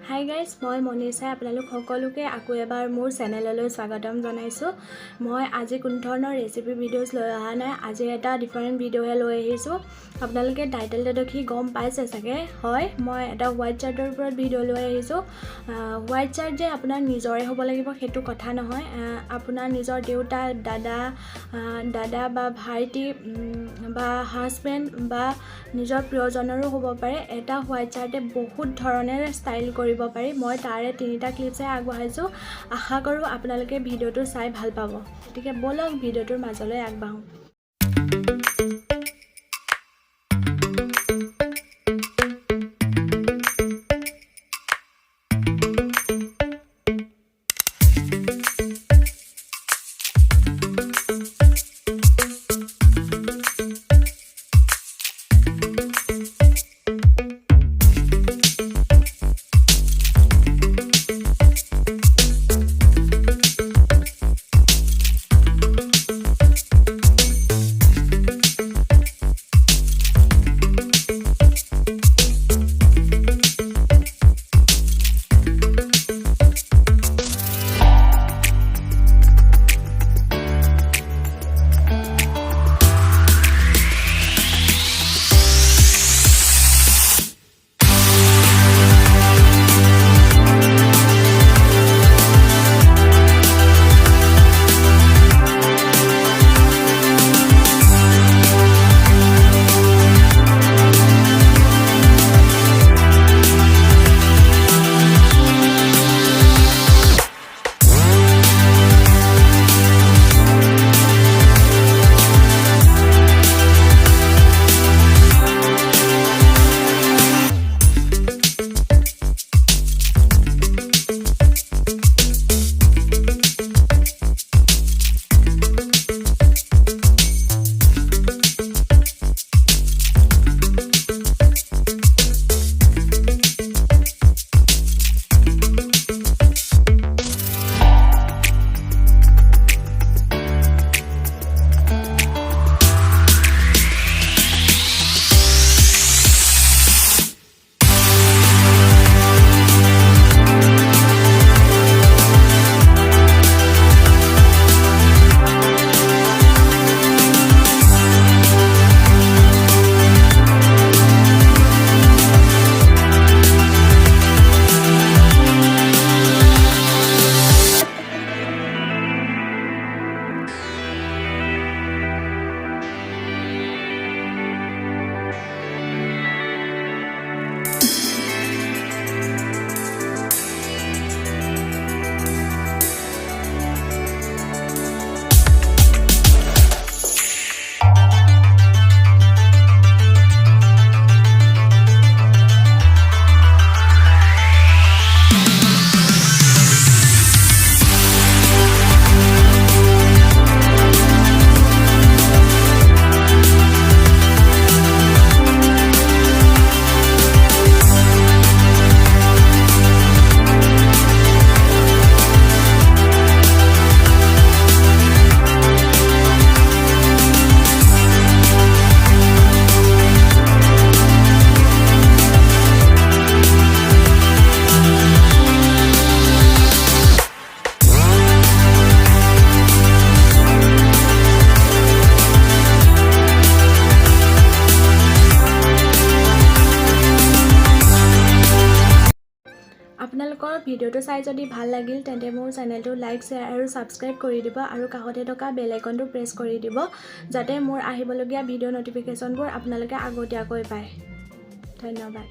Hi guys, মই Manisha আপোনালোক সকলোকে আকৌ এবাৰ মোৰ চেনেললৈ স্বাগতম জনাইছো। মই আজি কোন ধৰণৰ ৰেচিপি ভিডিঅ'ছ লৈ অহা নাই। আজি এটা ডিফাৰেন্ট ভিডিঅ'হে লৈ আহিছো। আপোনালোকে টাইটেলটো দেখি গম পাইছে চাগে। হয়, মই এটা হোৱাইট চাৰ্টৰ ওপৰত ভিডিঅ' লৈ আহিছো। হোৱাইট চাৰ্ট যে আপোনাৰ নিজৰে হ'ব লাগিব সেইটো কথা নহয়। আপোনাৰ নিজৰ দেউতা, দাদা বা ভাইটি বা হাজবেণ্ড বা নিজৰ প্ৰিয়জনৰো হ'ব পাৰে। এটা হোৱাইট চাৰ্টে বহুত ধৰণেৰে ষ্টাইল কৰিব পাৰি। মই তাৰে 3টা ক্লিপছে আগবঢ়াইছো। আশা কৰোঁ আপোনালোকে ভিডিঅ'টো চাই ভাল পাব। গতিকে বলক ভিডিঅ'টোৰ মাজলৈ আগবাঢ়ো। আপোনালোকৰ ভিডিঅ'টো চাই যদি ভাল লাগিল তেন্তে মোৰ চেনেলটো লাইক, শ্বেয়াৰ আৰু ছাবস্ক্ৰাইব কৰি দিব আৰু কাষতে থকা বেল আইকনটো প্ৰেছ কৰি দিব যাতে মোৰ আহিবলগীয়া ভিডিঅ' নটিফিকেশ্যনবোৰ আপোনালোকে আগতীয়াকৈ পায়। ধন্যবাদ।